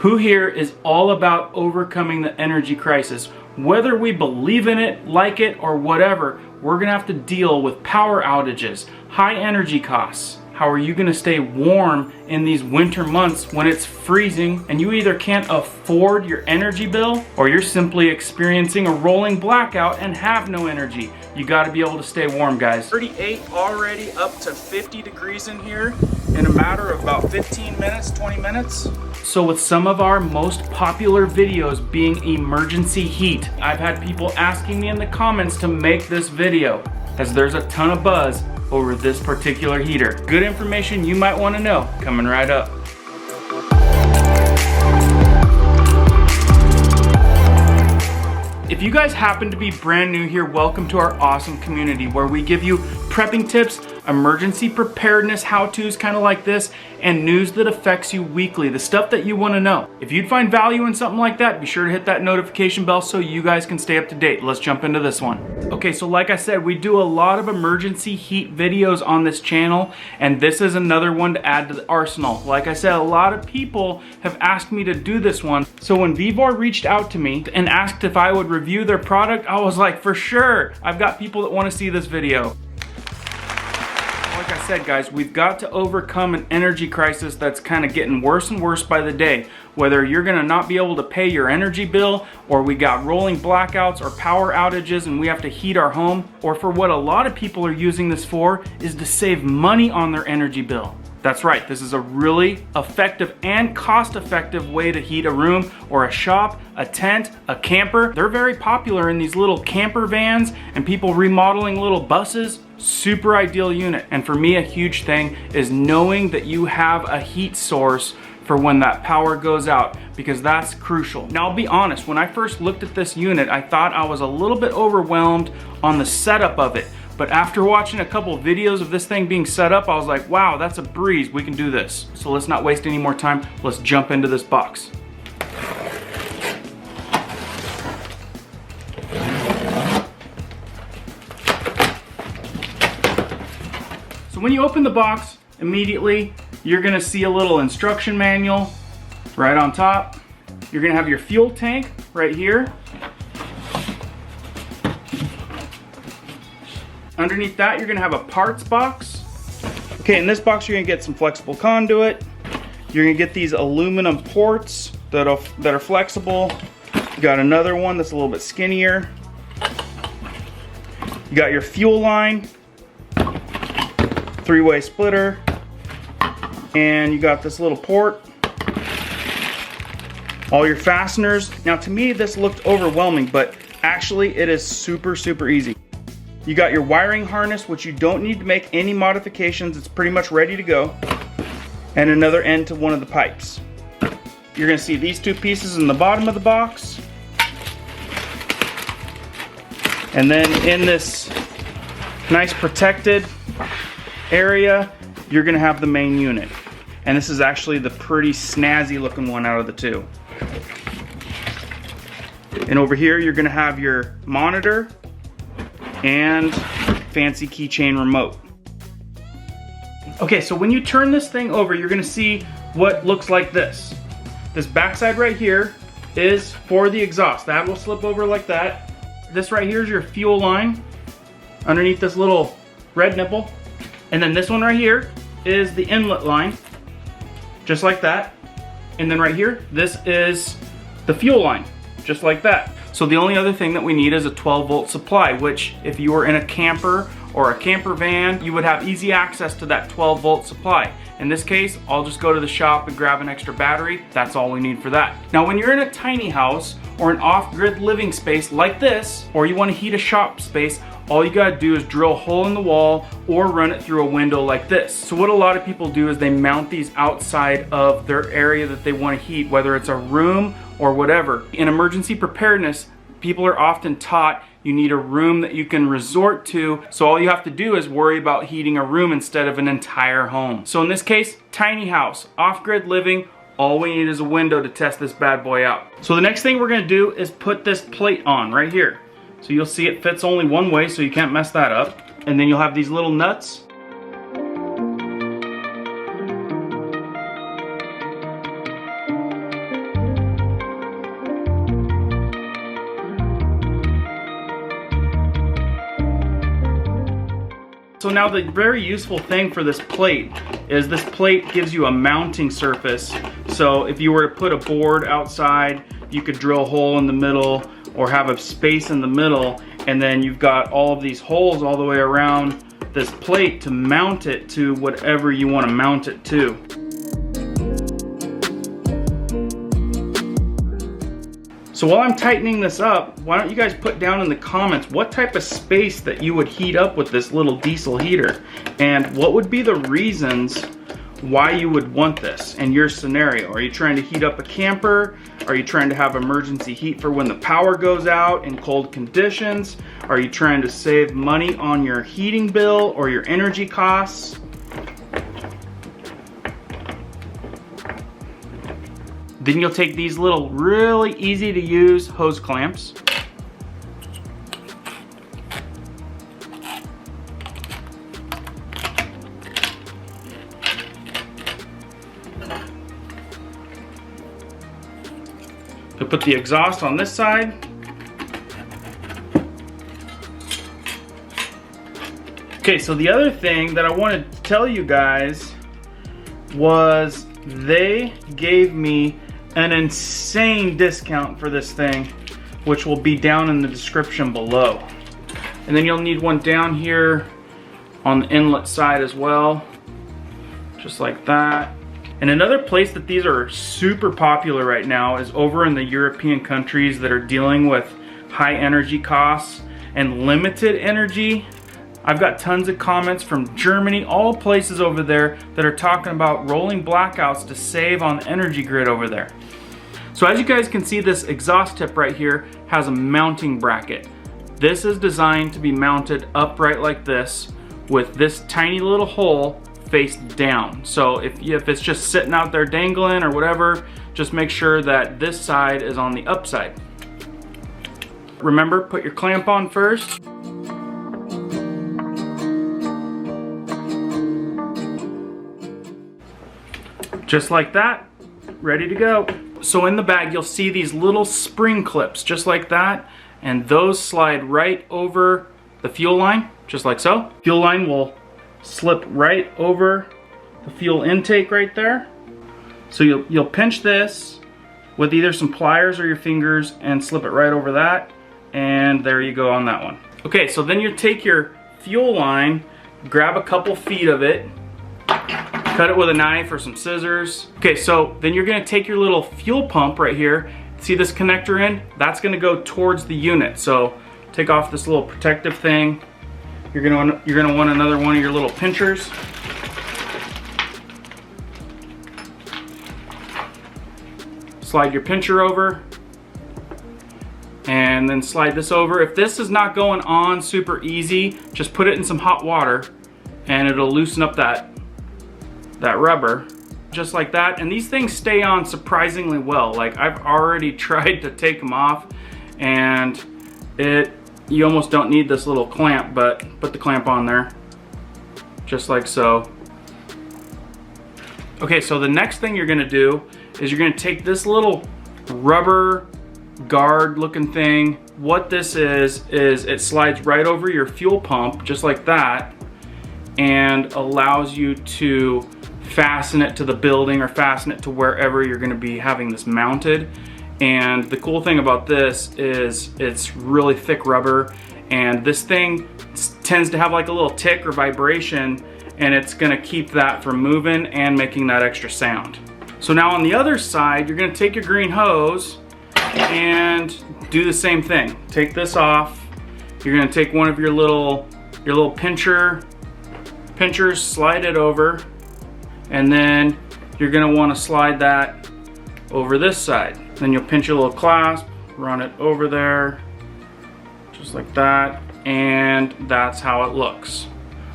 Who here is all about overcoming the energy crisis? Whether we believe in it, like it, or whatever, we're gonna have to deal with power outages, high energy costs. How are you gonna stay warm in these winter months when it's freezing and you either can't afford your energy bill or you're simply experiencing a rolling blackout and have no energy? You gotta be able to stay warm, guys. 38 already up to 50 degrees in here in a matter of about 15 minutes, 20 minutes. So with some of our most popular videos being emergency heat, I've had people asking me in the comments to make this video as there's a ton of buzz over this particular heater. Good information you might want to know coming right up. If you guys happen to be brand new here, welcome to our awesome community where we give you prepping tips, emergency preparedness how-tos kind of like this, and news that affects you weekly, the stuff that you want to know. If you'd find value in something like that, be sure to hit that notification bell so you guys can stay up to date. Let's jump into this one. Okay, so like I said, we do a lot of emergency heat videos on this channel, and this is another one to add to the arsenal. Like I said, a lot of people have asked me to do this one. So when Vevor reached out to me and asked if I would review their product, I was like, for sure. I've got people that want to see this video. Like I said, guys, we've got to overcome an energy crisis that's kind of getting worse and worse by the day. Whether you're gonna not be able to pay your energy bill, or we got rolling blackouts or power outages and we have to heat our home, or for what a lot of people are using this for is to save money on their energy bill. That's right, this is a really effective and cost-effective way to heat a room or a shop, a tent, a camper. They're very popular in these little camper vans and people remodeling little buses. Super ideal unit. And for me, a huge thing is knowing that you have a heat source for when that power goes out, because that's crucial. Now, I'll be honest, when I first looked at this unit, I thought I was a little bit overwhelmed on the setup of it. But after watching a couple videos of this thing being set up, I was like, wow, that's a breeze, we can do this. So let's not waste any more time, let's jump into this box. So when you open the box, immediately, you're gonna see a little instruction manual right on top. You're gonna have your fuel tank right here. Underneath that, you're gonna have a parts box. Okay, in this box, you're gonna get some flexible conduit. You're gonna get these aluminum ports that are flexible. You got another one that's a little bit skinnier. You got your fuel line, three-way splitter, and you got this little port. All your fasteners. Now, to me, this looked overwhelming, but actually, it is super, super easy. You got your wiring harness, which you don't need to make any modifications. It's pretty much ready to go. And another end to one of the pipes. You're gonna see these two pieces in the bottom of the box. And then in this nice protected area, you're gonna have the main unit. And this is actually the pretty snazzy looking one out of the two. And over here, you're gonna have your monitor and fancy keychain remote. Okay, so when you turn this thing over, you're gonna see what looks like this. This backside right here is for the exhaust. That will slip over like that. This right here is your fuel line underneath this little red nipple. And then this one right here is the inlet line, just like that. And then right here, this is the fuel line, just like that. So the only other thing that we need is a 12-volt supply, which if you were in a camper or a camper van, you would have easy access to that 12-volt supply. In this case, I'll just go to the shop and grab an extra battery. That's all we need for that. Now, when you're in a tiny house or an off-grid living space like this, or you want to heat a shop space, all you gotta do is drill a hole in the wall or run it through a window like this. So what a lot of people do is they mount these outside of their area that they want to heat, whether it's a room or whatever. In emergency preparedness, people are often taught you need a room that you can resort to, so all you have to do is worry about heating a room instead of an entire home. So in this case, tiny house, off-grid living, all we need is a window to test this bad boy out. So the next thing we're gonna do is put this plate on right here. So you'll see it fits only one way, so you can't mess that up. And then you'll have these little nuts. So now the very useful thing for this plate is this plate gives you a mounting surface. So if you were to put a board outside, you could drill a hole in the middle or have a space in the middle, and then you've got all of these holes all the way around this plate to mount it to whatever you want to mount it to. So while I'm tightening this up, why don't you guys put down in the comments what type of space that you would heat up with this little diesel heater, and what would be the reasons why you would want this in your scenario. Are you trying to heat up a camper? Are you trying to have emergency heat for when the power goes out in cold conditions? Are you trying to save money on your heating bill or your energy costs? Then you'll take these little really easy to use hose clamps. You'll put the exhaust on this side. Okay, so the other thing that I wanted to tell you guys was they gave me an insane discount for this thing, which will be down in the description below. And then you'll need one down here on the inlet side as well, just like that. And another place that these are super popular right now is over in the European countries that are dealing with high energy costs and limited energy. I've got tons of comments from Germany, all places over there that are talking about rolling blackouts to save on the energy grid over there. So as you guys can see, this exhaust tip right here has a mounting bracket. This is designed to be mounted upright like this with this tiny little hole face down. So if it's just sitting out there dangling or whatever, just make sure that this side is on the upside. Remember, put your clamp on first. Just like that, ready to go. So in the bag, you'll see these little spring clips, just like that, and those slide right over the fuel line, just like so. Fuel line will slip right over the fuel intake right there. So you'll pinch this with either some pliers or your fingers and slip it right over that, and there you go on that one. Okay, so then you take your fuel line, grab a couple feet of it, cut it with a knife or some scissors. Okay, so then you're gonna take your little fuel pump right here. See this connector in? That's gonna go towards the unit. So take off this little protective thing. You're gonna want another one of your little pinchers. Slide your pincher over, and then slide this over. If this is not going on super easy, just put it in some hot water and it'll loosen up that rubber, just like that. And these things stay on surprisingly well. Like, I've already tried to take them off and you almost don't need this little clamp, but put the clamp on there, just like so. Okay, so the next thing you're gonna do is you're gonna take this little rubber guard looking thing. What this is it slides right over your fuel pump, just like that, and allows you to fasten it to the building or fasten it to wherever you're gonna be having this mounted. And the cool thing about this is it's really thick rubber, and this thing tends to have like a little tick or vibration, and it's gonna keep that from moving and making that extra sound. So now on the other side, you're gonna take your green hose and do the same thing. Take this off. You're gonna take one of your little pinchers, slide it over, and then you're gonna wanna slide that over this side. Then you'll pinch your little clasp, run it over there, just like that, and that's how it looks.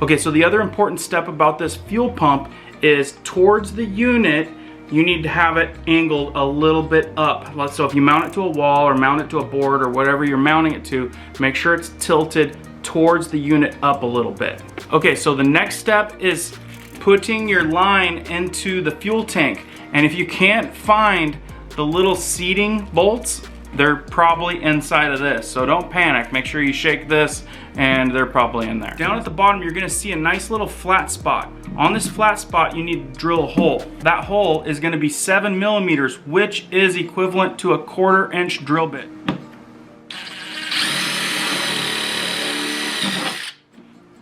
Okay, so the other important step about this fuel pump is towards the unit, you need to have it angled a little bit up. So if you mount it to a wall or mount it to a board or whatever you're mounting it to, make sure it's tilted towards the unit up a little bit. Okay, so the next step is putting your line into the fuel tank. And if you can't find the little seating bolts, they're probably inside of this. So don't panic, make sure you shake this and they're probably in there. Down at the bottom, you're gonna see a nice little flat spot. On this flat spot, you need to drill a hole. That hole is gonna be 7 millimeters, which is equivalent to a 1/4 inch drill bit.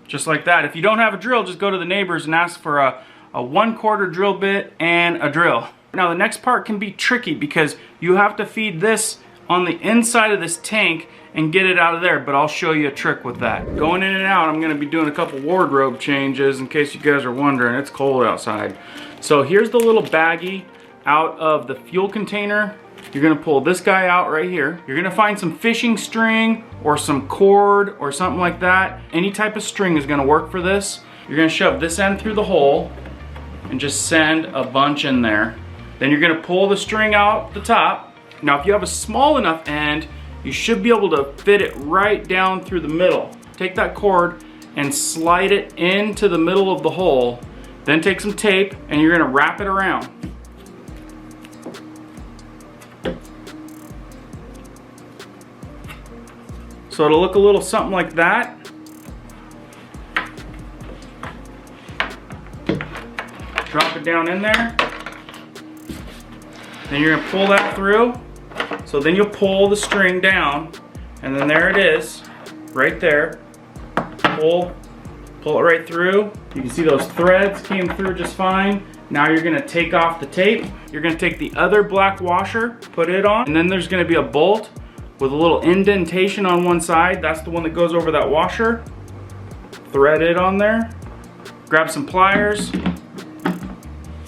Just like that. If you don't have a drill, just go to the neighbors and ask for a 1/4 drill bit and a drill. Now the next part can be tricky because you have to feed this on the inside of this tank and get it out of there, but I'll show you a trick with that. Going in and out, I'm gonna be doing a couple wardrobe changes in case you guys are wondering. It's cold outside. So here's the little baggie out of the fuel container. You're gonna pull this guy out right here. You're gonna find some fishing string or some cord or something like that. Any type of string is gonna work for this. You're gonna shove this end through the hole and just send a bunch in there. Then you're gonna pull the string out the top. Now if you have a small enough end, you should be able to fit it right down through the middle. Take that cord and slide it into the middle of the hole. Then take some tape and you're gonna wrap it around. So it'll look a little something like that. Drop it down in there. Then you're gonna pull that through. So then you'll pull the string down, and then there it is, right there. Pull it right through. You can see those threads came through just fine. Now you're gonna take off the tape. You're gonna take the other black washer, put it on, and then there's gonna be a bolt with a little indentation on one side. That's the one that goes over that washer. Thread it on there. Grab some pliers.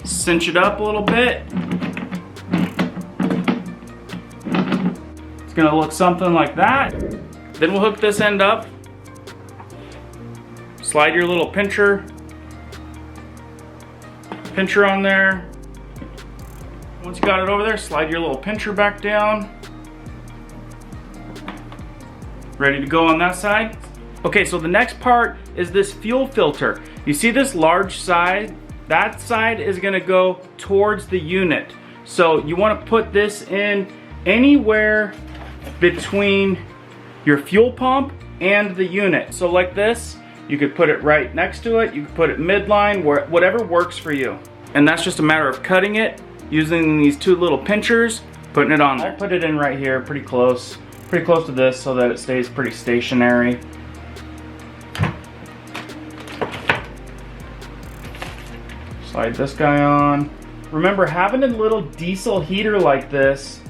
Cinch it up a little bit. It's gonna look something like that. Then we'll hook this end up. Slide your little pincher on there. Once you got it over there, slide your little pincher back down. Ready to go on that side? Okay, so the next part is this fuel filter. You see this large side? That side is gonna go towards the unit. So you wanna put this in anywhere between your fuel pump and the unit. So like this, you could put it right next to it, you could put it midline, whatever works for you. And that's just a matter of cutting it, using these two little pinchers, putting it on there. I'll put it in right here, pretty close to this so that it stays pretty stationary. Slide this guy on. Remember, having a little diesel heater like this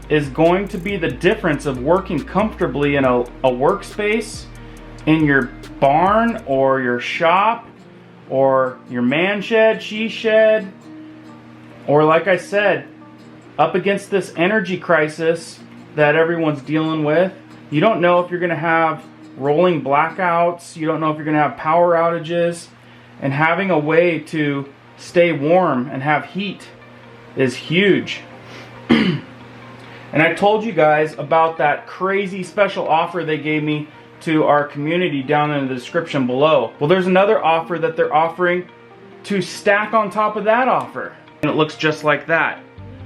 is going to be the difference of working comfortably in a workspace, in your barn or your shop or your man shed, she shed, or like I said, up against this energy crisis that everyone's dealing with. You don't know if you're gonna have rolling blackouts, you don't know if you're gonna have power outages, and having a way to stay warm and have heat is huge. And I told you guys about that crazy special offer they gave me to our community down in the description below. Well, there's another offer that they're offering to stack on top of that offer. And it looks just like that.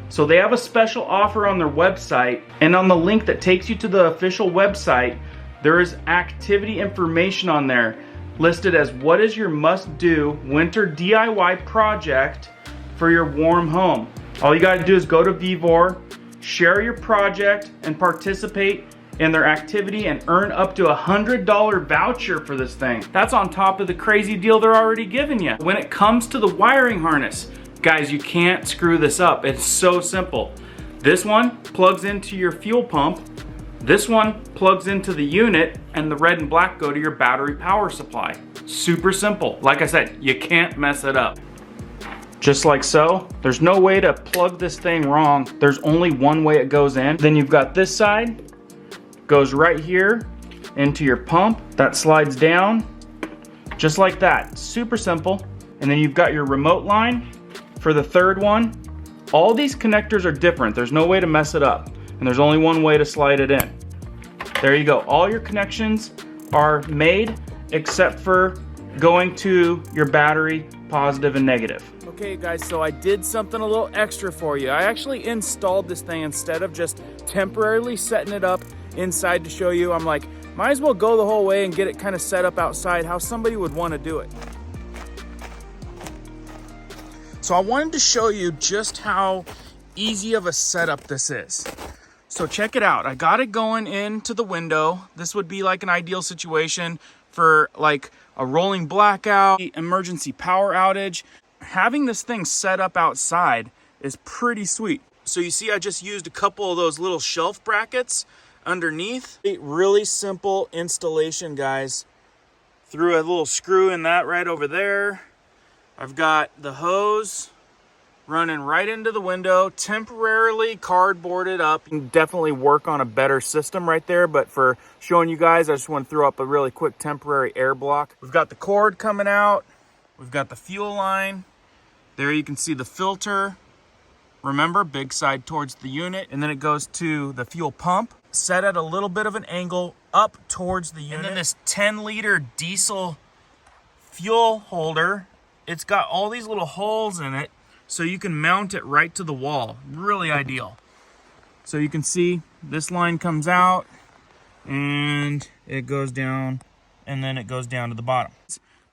So they have a special offer on their website, and on the link that takes you to the official website, there is activity information on there listed as what is your must-do winter DIY project for your warm home. All you gotta do is go to Vevor, share your project, and participate in their activity and earn up to $100 voucher for this thing. That's on top of the crazy deal they're already giving you. When it comes to the wiring harness, guys, you can't screw this up. It's so simple. This one plugs into your fuel pump, this one plugs into the unit, and the red and black go to your battery power supply. Super simple. Like I said, you can't mess it up. Just like so. There's no way to plug this thing wrong. There's only one way it goes in. Then you've got this side, goes right here into your pump. That slides down, just like that. Super simple. And then you've got your remote line for the third one. All these connectors are different. There's no way to mess it up. And there's only one way to slide it in. There you go. All your connections are made except for going to your battery, positive and negative. Okay guys, so I did something a little extra for you. I actually installed this thing instead of just temporarily setting it up inside to show you. I'm like, might as well go the whole way and get it kind of set up outside how somebody would want to do it. So I wanted to show you just how easy of a setup this is. So check it out. I got it going into the window. This would be like an ideal situation for like a rolling blackout, emergency power outage. Having this thing set up outside is pretty sweet. So you see I just used a couple of those little shelf brackets underneath. A really simple installation, guys. Threw a little screw in that right over there. I've got the hose running right into the window, temporarily cardboarded up. You can definitely work on a better system right there, but for showing you guys, I just want to throw up a really quick temporary air block. We've got the cord coming out. We've got the fuel line. There you can see the filter. Remember, big side towards the unit. And then it goes to the fuel pump, set at a little bit of an angle up towards the unit. And then this 10-liter diesel fuel holder, it's got all these little holes in it, so you can mount it right to the wall. Really ideal. So you can see this line comes out and it goes down, and then it goes down to the bottom.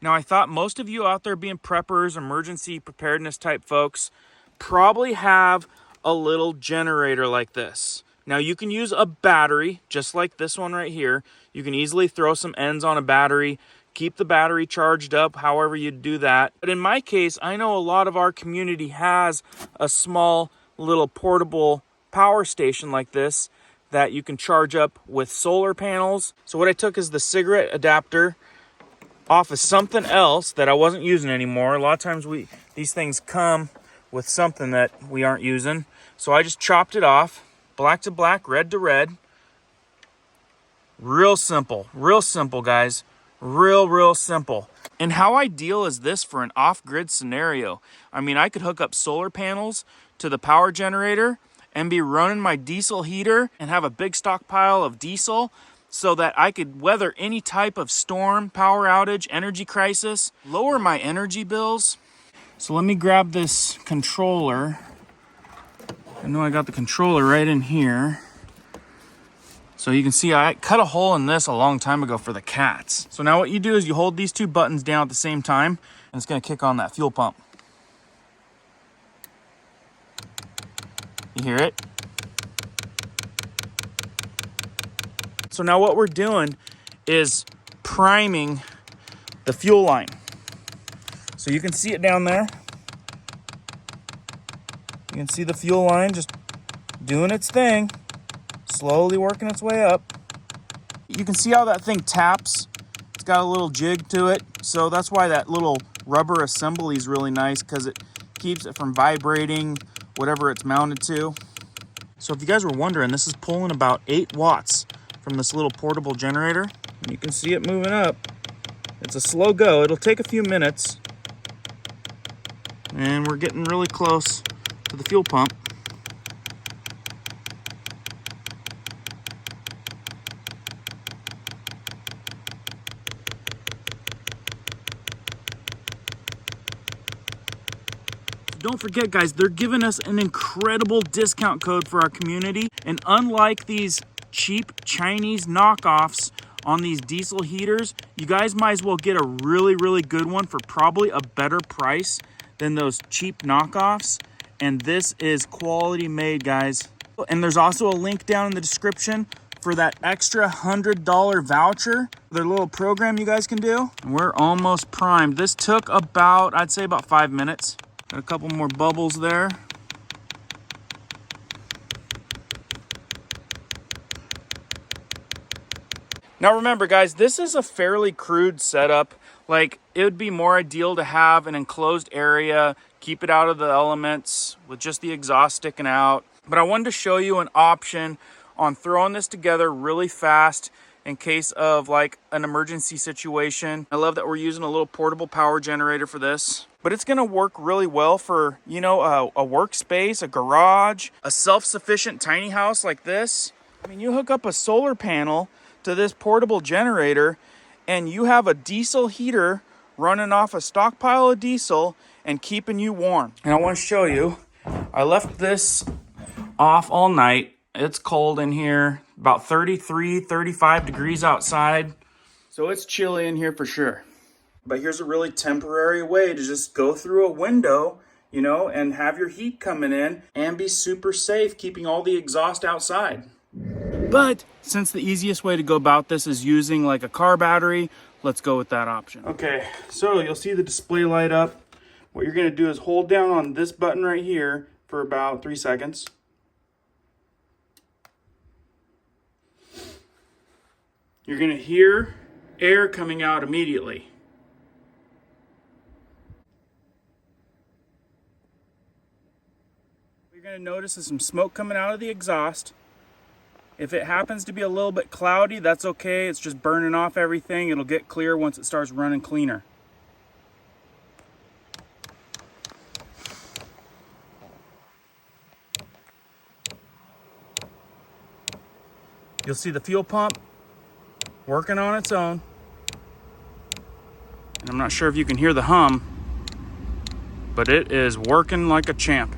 Now I thought most of you out there being preppers, emergency preparedness type folks, probably have a little generator like this. Now you can use a battery just like this one right here. You can easily throw some ends on a battery, keep the battery charged up, however you do that. But in my case, I know a lot of our community has a small little portable power station like this that you can charge up with solar panels. So what I took is the cigarette adapter off of something else that I wasn't using anymore. A lot of times these things come with something that we aren't using. So I just chopped it off, black to black, red to red. Real simple, guys. Real simple. And how ideal is this for an off-grid scenario? I mean, I could hook up solar panels to the power generator and be running my diesel heater and have a big stockpile of diesel so that I could weather any type of storm, power outage, energy crisis, lower my energy bills. So let me grab this controller. I know I got the controller right in here. So you can see I cut a hole in this a long time ago for the cats. So now what you do is you hold these two buttons down at the same time, and it's gonna kick on that fuel pump. You hear it? So now what we're doing is priming the fuel line. So you can see it down there. You can see the fuel line just doing its thing, slowly working its way up. You can see how that thing taps. It's got a little jig to it. So that's why that little rubber assembly is really nice, because it keeps it from vibrating whatever it's mounted to. So if you guys were wondering, this is pulling about 8 watts from this little portable generator. And you can see it moving up. It's a slow go. It'll take a few minutes. And we're getting really close to the fuel pump. Don't forget, guys, they're giving us an incredible discount code for our community. And unlike these cheap Chinese knockoffs on these diesel heaters, you guys might as well get a really good one for probably a better price than those cheap knockoffs. And this is quality made, guys. And there's also a link down in the description for that extra $100 voucher, their little program you guys can do. And we're almost primed. This took about, I'd say about 5 minutes. Got a couple more bubbles there. Now remember, guys, this is a fairly crude setup. Like, it would be more ideal to have an enclosed area, keep it out of the elements with just the exhaust sticking out. But I wanted to show you an option on throwing this together really fast in case of like an emergency situation. I love that we're using a little portable power generator for this, but it's gonna work really well for, you know, a workspace, a garage, a self-sufficient tiny house like this. I mean, you hook up a solar panel to this portable generator and you have a diesel heater running off a stockpile of diesel and keeping you warm. And I want to show you, I left this off all night. It's cold in here, about 33, 35 degrees outside. So it's chilly in here for sure. But here's a really temporary way to just go through a window, you know, and have your heat coming in and be super safe, keeping all the exhaust outside. But since the easiest way to go about this is using like a car battery, let's go with that option. Okay, so you'll see the display light up. What you're gonna do is hold down on this button right here for about 3 seconds. You're gonna hear air coming out immediately. What you're gonna notice is some smoke coming out of the exhaust. If it happens to be a little bit cloudy, that's okay. It's just burning off everything. It'll get clear once it starts running cleaner. You'll see the fuel pump working on its own. And I'm not sure if you can hear the hum, but it is working like a champ.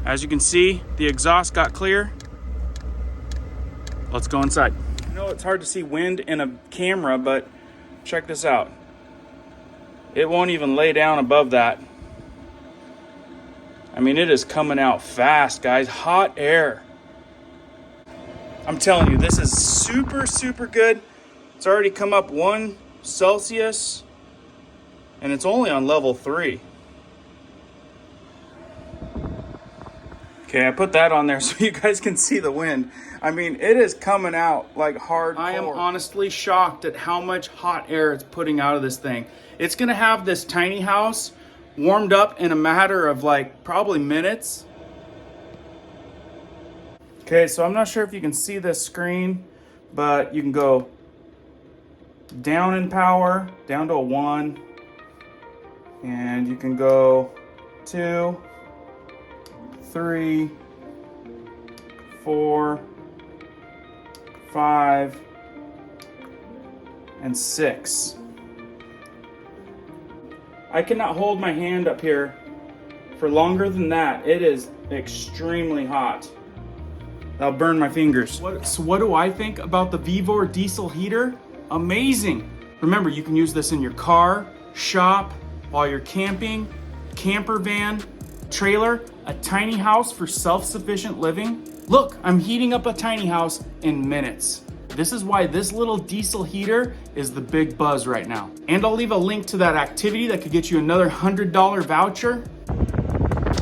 As you can see, the exhaust got clear. Let's go inside. I know it's hard to see wind in a camera, but check this out. It won't even lay down above that. I mean, it is coming out fast, guys. Hot air. I'm telling you, this is super, super good. It's already come up 1 Celsius, and it's only on level 3. Okay, I put that on there so you guys can see the wind. I mean, it is coming out like hardcore. I am honestly shocked at how much hot air it's putting out of this thing. It's gonna have this tiny house warmed up in a matter of like probably minutes. Okay, so I'm not sure if you can see this screen, but you can go down in power, down to a 1, and you can go 2, 3, 4, 5, and 6. I cannot hold my hand up here for longer than that. It is extremely hot. That'll burn my fingers. So what do I think about the Vevor diesel heater? Amazing. Remember, you can use this in your car, shop, while you're camping, camper van, trailer, a tiny house for self-sufficient living. Look, I'm heating up a tiny house in minutes. This is why this little diesel heater is the big buzz right now. And I'll leave a link to that activity that could get you another $100 voucher.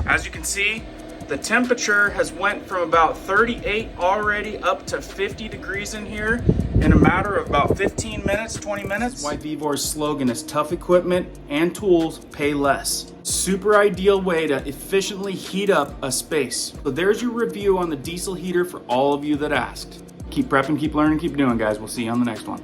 As you can see, the temperature has went from about 38 already up to 50 degrees in here in a matter of about 15 minutes, 20 minutes. That's why Vevor's slogan is tough equipment and tools pay less. Super ideal way to efficiently heat up a space. So there's your review on the diesel heater for all of you that asked. Keep prepping, keep learning, keep doing, guys. We'll see you on the next one.